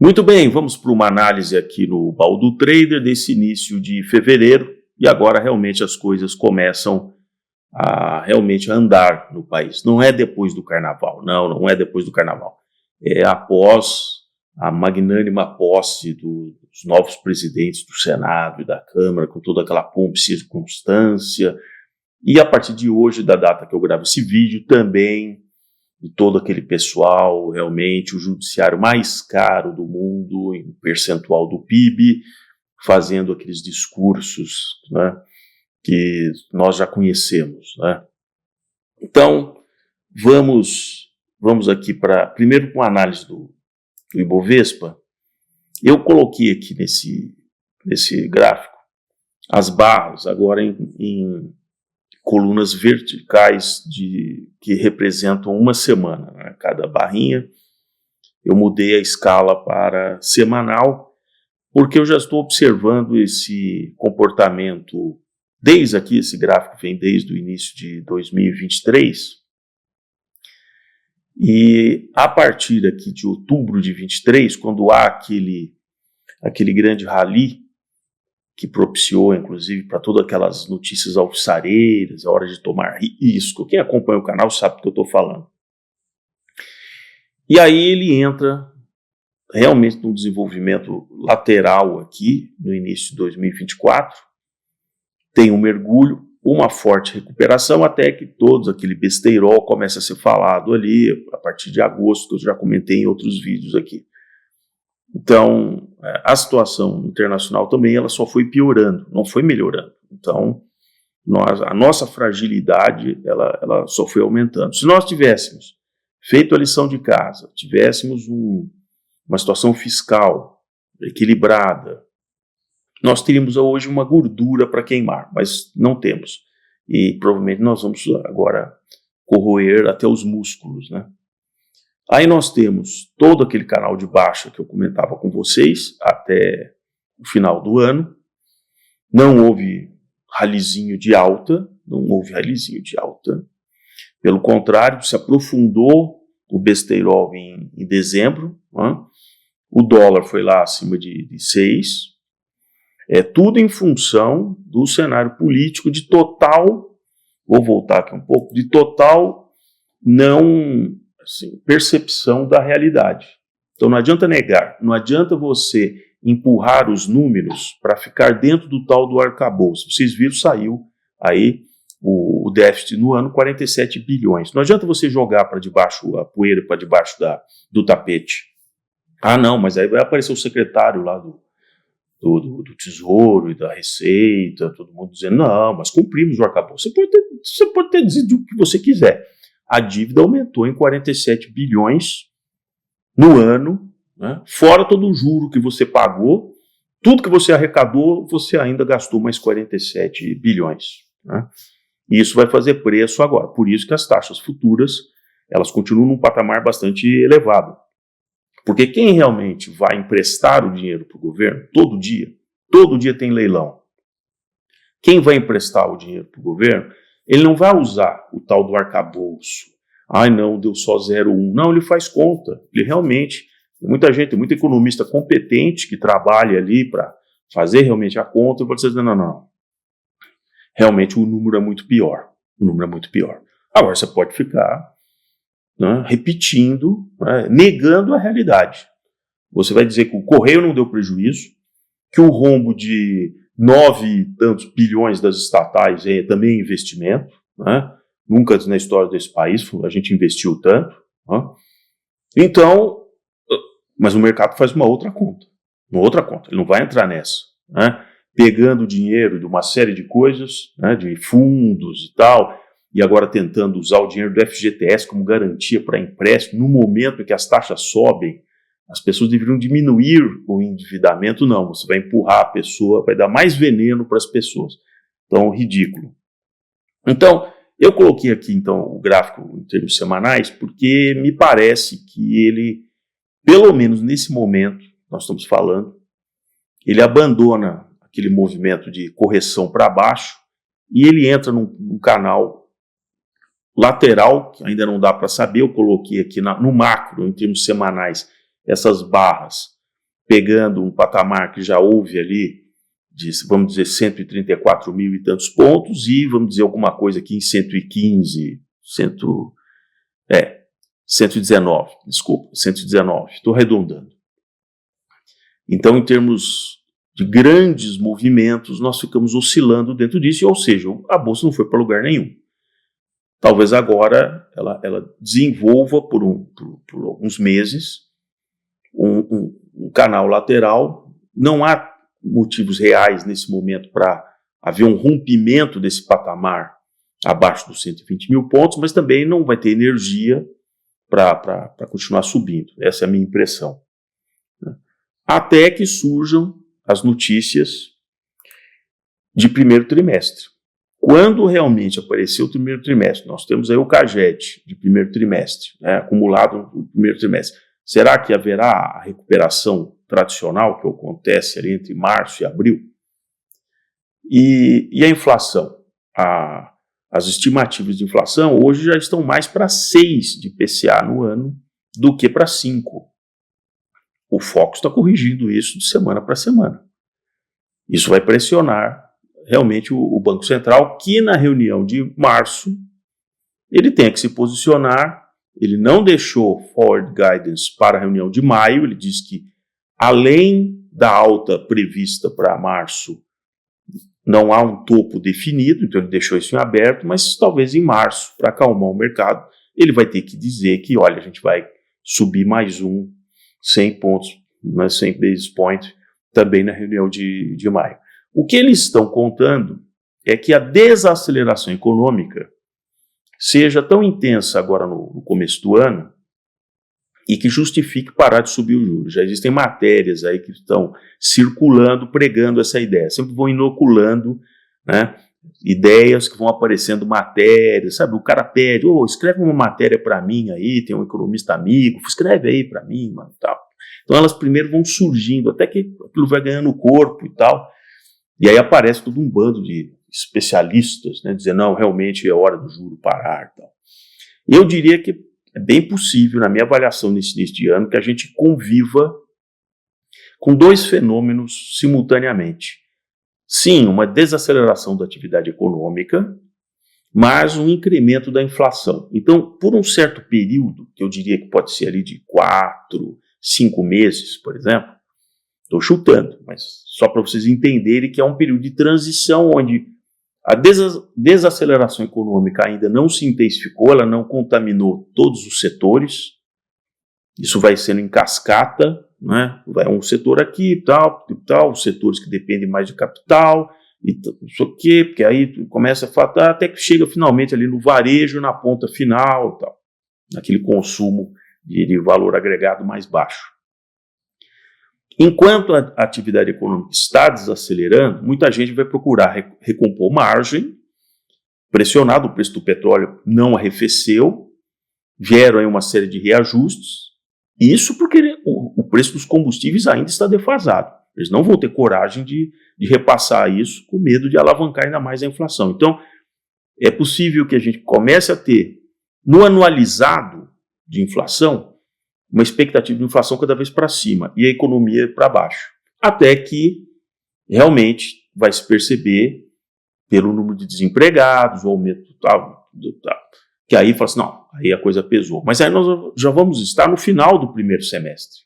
Muito bem, vamos para uma análise aqui no Baú do Trader desse início de fevereiro, e agora realmente as coisas começam a realmente andar no país. Não é depois do carnaval, não é depois do carnaval. É após a magnânima posse dos novos presidentes do Senado e da Câmara, com toda aquela pompa e circunstância, e a partir de hoje, da data que eu gravo esse vídeo, também de todo aquele pessoal, realmente o judiciário mais caro do mundo, em percentual do PIB, fazendo aqueles discursos, né, que nós já conhecemos, né? Então, vamos aqui primeiro com a análise do Ibovespa. Eu coloquei aqui nesse gráfico as barras agora em colunas verticais que representam uma semana, né? Cada barrinha eu mudei a escala para semanal, porque eu já estou observando esse comportamento desde aqui. Esse gráfico vem desde o início de 2023, e a partir aqui de outubro de 23, quando há aquele grande rally que propiciou, inclusive, para todas aquelas notícias alvissareiras, a hora de tomar risco. Quem acompanha o canal sabe do que eu estou falando. E aí ele entra realmente num desenvolvimento lateral aqui, no início de 2024, tem um mergulho, uma forte recuperação, até que todo aquele besteirol começa a ser falado ali, a partir de agosto, que eu já comentei em outros vídeos aqui. Então, a situação internacional também ela só foi piorando, não foi melhorando. Então, a nossa fragilidade ela só foi aumentando. Se nós tivéssemos feito a lição de casa, tivéssemos uma situação fiscal equilibrada, nós teríamos hoje uma gordura para queimar, mas não temos. E provavelmente nós vamos agora corroer até os músculos, né? Aí nós temos todo aquele canal de baixa que eu comentava com vocês até o final do ano. Não houve ralizinho de alta, Pelo contrário, se aprofundou o besteirol em dezembro, né? O dólar foi lá acima de 6. Tudo em função do cenário político de total, vou voltar aqui um pouco, de total não... percepção da realidade. Então não adianta negar, não adianta você empurrar os números para ficar dentro do tal do arcabouço. Vocês viram, saiu aí o déficit no ano, 47 bilhões. Não adianta você jogar para debaixo a poeira, para debaixo do tapete. Ah não, mas aí vai aparecer o secretário lá do Tesouro e da Receita, todo mundo dizendo, não, mas cumprimos o arcabouço. Você pode ter dito o que você quiser. A dívida aumentou em 47 bilhões no ano, né? Fora todo o juro que você pagou, tudo que você arrecadou, você ainda gastou mais 47 bilhões. Né? E isso vai fazer preço agora. Por isso que as taxas futuras elas continuam num patamar bastante elevado. Porque quem realmente vai emprestar o dinheiro para o governo, todo dia tem leilão. Quem vai emprestar o dinheiro para o governo, ele não vai usar o tal do arcabouço. Ai não, deu só 0,1. Não, ele faz conta. Ele realmente, tem muita gente, tem muito economista competente que trabalha ali para fazer realmente a conta e pode dizer, não. Realmente o número é muito pior. Agora você pode ficar, né, repetindo, né, negando a realidade. Você vai dizer que o Correio não deu prejuízo, que o rombo de 9 e tantos bilhões das estatais também é investimento, né? Nunca na história desse país a gente investiu tanto. Né? Então, mas o mercado faz uma outra conta, ele não vai entrar nessa, né? Pegando dinheiro de uma série de coisas, né, de fundos e tal, e agora tentando usar o dinheiro do FGTS como garantia para empréstimo, no momento em que as taxas sobem. As pessoas deveriam diminuir o endividamento, não, você vai empurrar a pessoa, vai dar mais veneno para as pessoas. Então, ridículo. Então, eu coloquei aqui então o gráfico em termos semanais, porque me parece que ele, pelo menos nesse momento, nós estamos falando, ele abandona aquele movimento de correção para baixo e ele entra num canal lateral, que ainda não dá para saber, eu coloquei aqui no macro, em termos semanais, essas barras pegando um patamar que já houve ali, de, vamos dizer, 134 mil e tantos pontos, e vamos dizer alguma coisa aqui em 119, desculpa, 119, estou arredondando. Então, em termos de grandes movimentos, nós ficamos oscilando dentro disso, ou seja, a Bolsa não foi para lugar nenhum. Talvez agora ela desenvolva por alguns meses um canal lateral. Não há motivos reais nesse momento para haver um rompimento desse patamar abaixo dos 120 mil pontos, mas também não vai ter energia para continuar subindo. Essa é a minha impressão. Até que surjam as notícias de primeiro trimestre. Quando realmente apareceu o primeiro trimestre, nós temos aí o CAGED de primeiro trimestre, né, acumulado no primeiro trimestre. Será que haverá a recuperação tradicional que acontece ali entre março e abril? E a inflação? As estimativas de inflação hoje já estão mais para 6 de IPCA no ano do que para 5. O Focus está corrigindo isso de semana para semana. Isso vai pressionar realmente o Banco Central, que na reunião de março ele tem que se posicionar. Ele não deixou forward guidance para a reunião de maio. Ele diz que, além da alta prevista para março, não há um topo definido, então ele deixou isso em aberto, mas talvez em março, para acalmar o mercado, ele vai ter que dizer que, olha, a gente vai subir mais 100 pontos, 100 basis points, também na reunião de maio. O que eles estão contando é que a desaceleração econômica seja tão intensa agora no começo do ano e que justifique parar de subir os juros. Já existem matérias aí que estão circulando, pregando essa ideia. Sempre vão inoculando, né, ideias que vão aparecendo, matérias, sabe? O cara pede, escreve uma matéria para mim aí, tem um economista amigo, escreve aí para mim, mano, tal. Então elas primeiro vão surgindo, até que aquilo vai ganhando corpo e tal, e aí aparece todo um bando de especialistas, né, dizendo, não, realmente é hora do juro parar e tal. Eu diria que é bem possível, na minha avaliação nesse início de ano, que a gente conviva com dois fenômenos simultaneamente. Sim, uma desaceleração da atividade econômica, mas um incremento da inflação. Então, por um certo período, que eu diria que pode ser ali de 4, 5 meses, por exemplo, estou chutando, mas só para vocês entenderem que é um período de transição onde a desaceleração econômica ainda não se intensificou, ela não contaminou todos os setores, isso vai sendo em cascata, né? Vai um setor aqui e tal, os setores que dependem mais de capital, e não sei o quê, porque aí começa a fatar até que chega finalmente ali no varejo, na ponta final, tal, naquele consumo de valor agregado mais baixo. Enquanto a atividade econômica está desacelerando, muita gente vai procurar recompor margem, pressionado, o preço do petróleo não arrefeceu, vieram aí uma série de reajustes, isso porque o preço dos combustíveis ainda está defasado. Eles não vão ter coragem de repassar isso com medo de alavancar ainda mais a inflação. Então, é possível que a gente comece a ter, no anualizado de inflação, uma expectativa de inflação cada vez para cima e a economia para baixo. Até que realmente vai se perceber pelo número de desempregados, o aumento tal, que aí fala assim, não, aí a coisa pesou. Mas aí nós já vamos estar no final do primeiro semestre.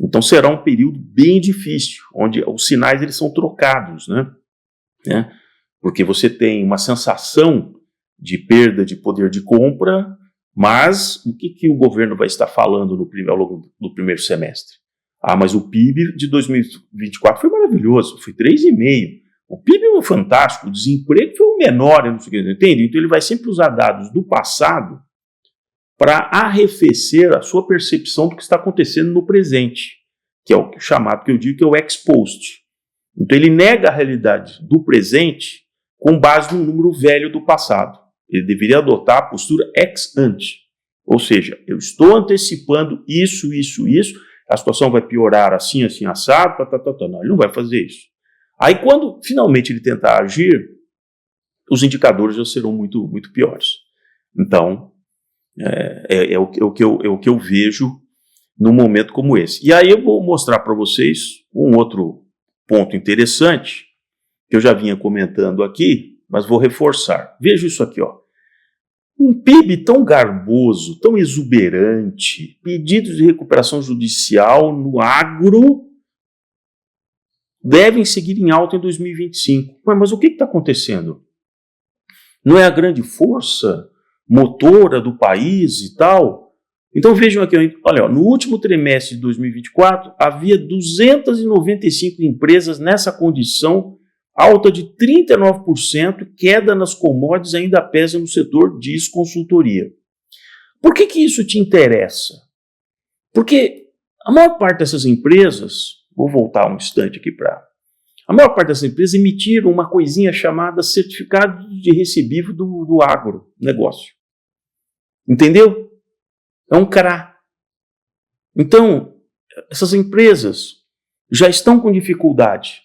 Então será um período bem difícil, onde os sinais eles são trocados, né? Porque você tem uma sensação de perda de poder de compra, mas o que o governo vai estar falando ao longo do primeiro semestre? Mas o PIB de 2024 foi maravilhoso, foi 3,5%. O PIB é fantástico, o desemprego foi o menor, eu não sei o que, entende? Então ele vai sempre usar dados do passado para arrefecer a sua percepção do que está acontecendo no presente, que é o chamado, que eu digo que é o ex post. Então ele nega a realidade do presente com base no número velho do passado. Ele deveria adotar a postura ex ante, ou seja, eu estou antecipando isso, a situação vai piorar assim, assado, Não, ele não vai fazer isso. Aí quando finalmente ele tentar agir, os indicadores já serão muito, muito piores. Então, é o que eu vejo num momento como esse. E aí eu vou mostrar para vocês um outro ponto interessante, que eu já vinha comentando aqui, mas vou reforçar. Veja isso aqui, ó. Um PIB tão garboso, tão exuberante, pedidos de recuperação judicial no agro devem seguir em alta em 2025. Mas o que está acontecendo? Não é a grande força motora do país e tal? Então vejam aqui, olha, no último trimestre de 2024, havia 295 empresas nessa condição, alta de 39%, queda nas commodities ainda pesa no setor, diz consultoria. Por que isso te interessa? Porque a maior parte dessas empresas, vou voltar um instante aqui para... A maior parte dessas empresas emitiram uma coisinha chamada certificado de recebível do agronegócio. Entendeu? É um CRA. Então, essas empresas já estão com dificuldade.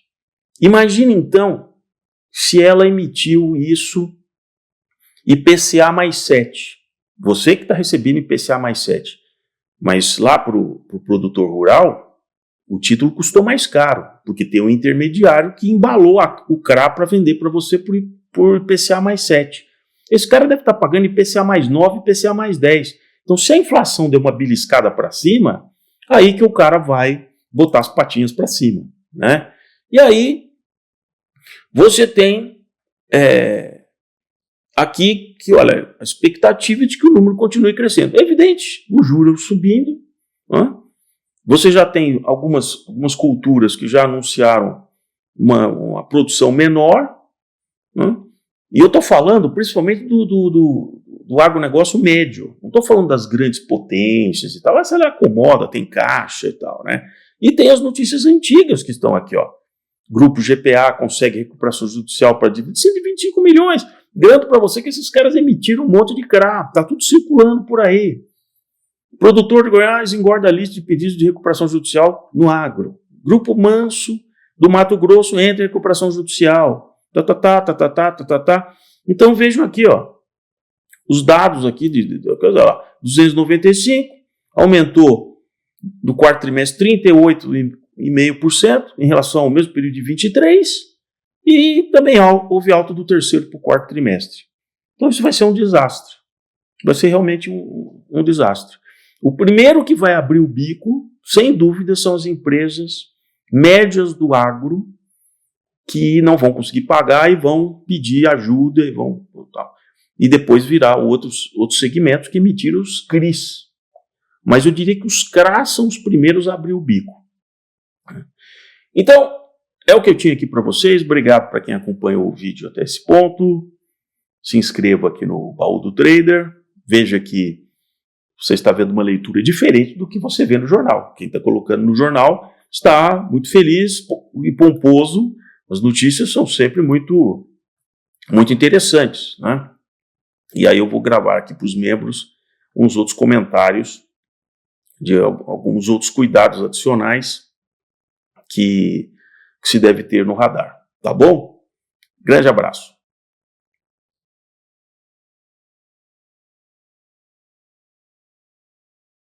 Imagine, então, se ela emitiu isso IPCA mais 7. Você que está recebendo IPCA mais 7. Mas lá para o produtor rural, o título custou mais caro, porque tem um intermediário que embalou o CRA para vender para você por IPCA mais 7. Esse cara deve estar pagando IPCA mais 9, IPCA mais 10. Então, se a inflação deu uma beliscada para cima, aí que o cara vai botar as patinhas para cima, né? E aí, você tem aqui que, olha, a expectativa é de que o número continue crescendo. É evidente, o juro subindo, né? Você já tem algumas culturas que já anunciaram uma produção menor, né? E eu estou falando principalmente do agronegócio médio. Não estou falando das grandes potências e tal. Essa ela acomoda, tem caixa e tal, né? E tem as notícias antigas que estão aqui, ó. Grupo GPA consegue recuperação judicial para dívida de 125 milhões. Garanto para você que esses caras emitiram um monte de CRA. Está tudo circulando por aí. Produtor de Goiás engorda a lista de pedidos de recuperação judicial no agro. Grupo Manso do Mato Grosso entra em recuperação judicial. Então vejam aqui, ó, os dados aqui de 295, aumentou no quarto trimestre 38,5% em relação ao mesmo período de 23, e também houve alta do terceiro para o quarto trimestre. Então isso vai ser um desastre. Vai ser realmente um desastre. O primeiro que vai abrir o bico, sem dúvida, são as empresas médias do agro, que não vão conseguir pagar e vão pedir ajuda e depois virar outros segmentos que emitiram os CRIs. Mas eu diria que os CRAs são os primeiros a abrir o bico. Então, é o que eu tinha aqui para vocês. Obrigado para quem acompanhou o vídeo até esse ponto. Se inscreva aqui no Baú do Trader. Veja que você está vendo uma leitura diferente do que você vê no jornal. Quem está colocando no jornal está muito feliz e pomposo. As notícias são sempre muito interessantes, né? E aí eu vou gravar aqui para os membros uns outros comentários de alguns outros cuidados adicionais que se deve ter no radar. Tá bom? Grande abraço.